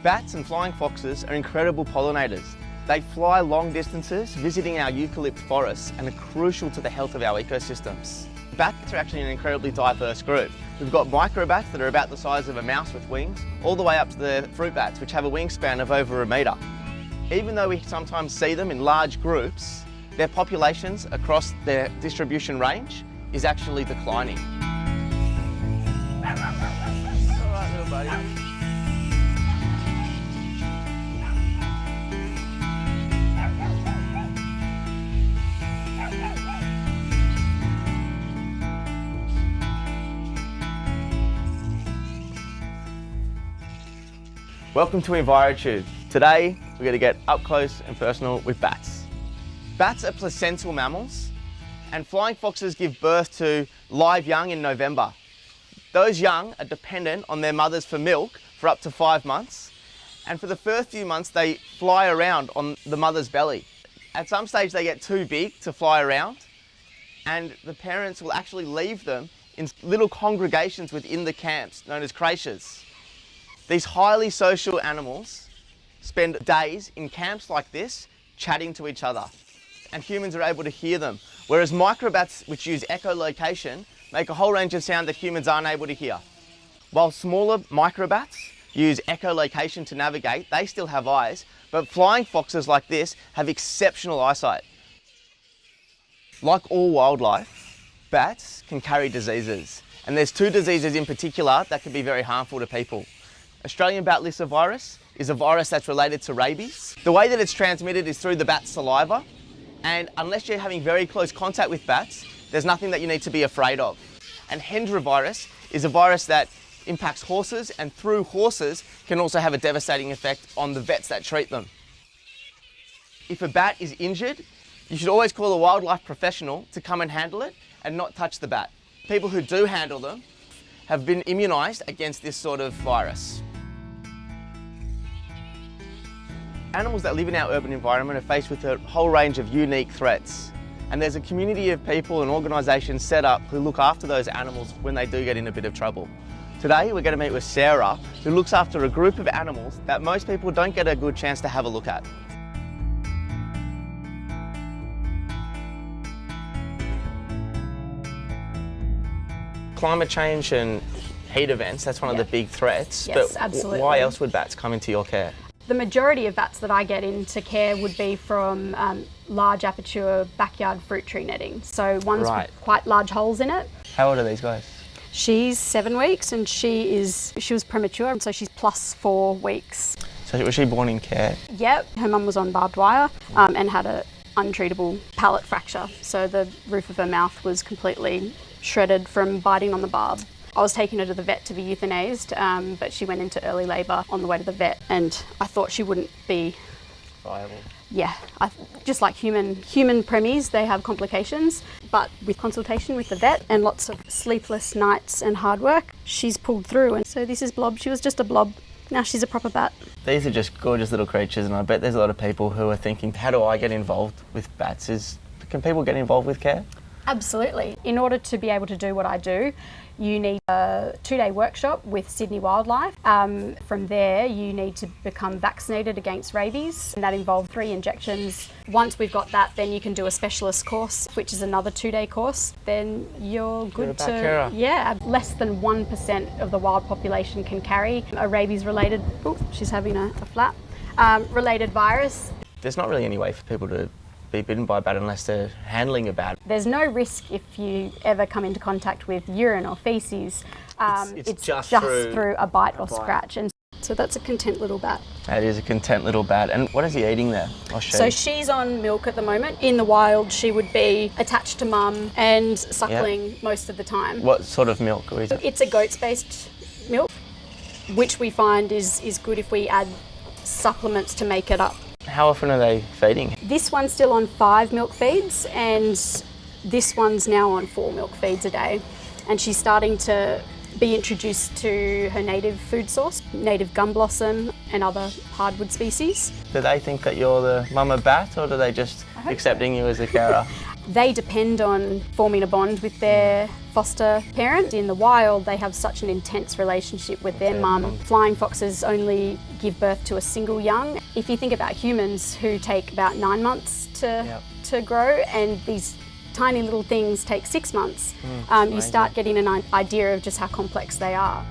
Bats and flying foxes are incredible pollinators. They fly long distances, visiting our eucalypt forests, and are crucial to the health of our ecosystems. Bats are actually an incredibly diverse group. We've got microbats that are about the size of a mouse with wings, all the way up to the fruit bats, which have a wingspan of over 1 metre. Even though we sometimes see them in large groups, their populations across their distribution range is actually declining. All right, little buddy. Welcome to EnviroTube. Today, we're going to get up close and personal with bats. Bats are placental mammals, and flying foxes give birth to live young in November. Those young are dependent on their mothers for milk for up to 5 months, and for the first few months they fly around on the mother's belly. At some stage they get too big to fly around, and the parents will actually leave them in little congregations within the camps known as creches. These highly social animals spend days in camps like this chatting to each other, and humans are able to hear them, whereas microbats, which use echolocation, make a whole range of sound that humans aren't able to hear. While smaller microbats use echolocation to navigate, they still have eyes, but flying foxes like this have exceptional eyesight. Like all wildlife, bats can carry diseases, and there's 2 diseases in particular that can be very harmful to people. Australian bat Lissa virus is a virus that's related to rabies. The way that it's transmitted is through the bat's saliva, and unless you're having very close contact with bats, there's nothing that you need to be afraid of. And Hendra virus is a virus that impacts horses, and through horses can also have a devastating effect on the vets that treat them. If a bat is injured, you should always call a wildlife professional to come and handle it and not touch the bat. People who do handle them have been immunised against this sort of virus. Animals that live in our urban environment are faced with a whole range of unique threats, and there's a community of people and organisations set up who look after those animals when they do get in a bit of trouble. Today we're going to meet with Sarah, who looks after a group of animals that most people don't get a good chance to have a look at. Climate change and heat events, that's one of the big threats. Yes, but absolutely. Why else would bats come into your care? The majority of bats that I get into care would be from large aperture backyard fruit tree netting. So ones with quite large holes in it. How old are these guys? She's 7 weeks and she was premature, so she's +4 weeks. So was she born in care? Yep, her mum was on barbed wire and had an untreatable palate fracture. So the roof of her mouth was completely shredded from biting on the barb. I was taking her to the vet to be euthanased, but she went into early labour on the way to the vet, and I thought she wouldn't be viable. Yeah, just like human premies, they have complications, but with consultation with the vet and lots of sleepless nights and hard work, she's pulled through. And so this is Blob. She was just a blob. Now she's a proper bat. These are just gorgeous little creatures, and I bet there's a lot of people who are thinking, how do I get involved with bats? Can people get involved with care? Absolutely. In order to be able to do what I do, you need a 2-day workshop with Sydney Wildlife. From there, you need to become vaccinated against rabies, and that involves 3 injections. Once we've got that, then you can do a specialist course, which is another 2-day course. Then you're good to... Carer. Yeah, less than 1% of the wild population can carry a rabies-related... Oh, she's having a flap. Related virus. There's not really any way for people to be bitten by a bat unless they're handling a bat. There's no risk if you ever come into contact with urine or faeces. It's just through a bite or scratch. And so that's a content little bat. That is a content little bat. And what is he eating there? So she's on milk at the moment. In the wild, she would be attached to mum and suckling most of the time. What sort of milk is it? It's a goats-based milk, which we find is good if we add supplements to make it up. How often are they feeding? This one's still on 5 milk feeds, and this one's now on 4 milk feeds a day. And she's starting to be introduced to her native food source, native gum blossom and other hardwood species. Do they think that you're the mama bat, or do they just accepting you as a carer? They depend on forming a bond with their foster parent. In the wild, they have such an intense relationship with their mum. Flying foxes only give birth to a single young. If you think about humans who take about 9 months to grow, and these tiny little things take 6 months, you start getting an idea of just how complex they are.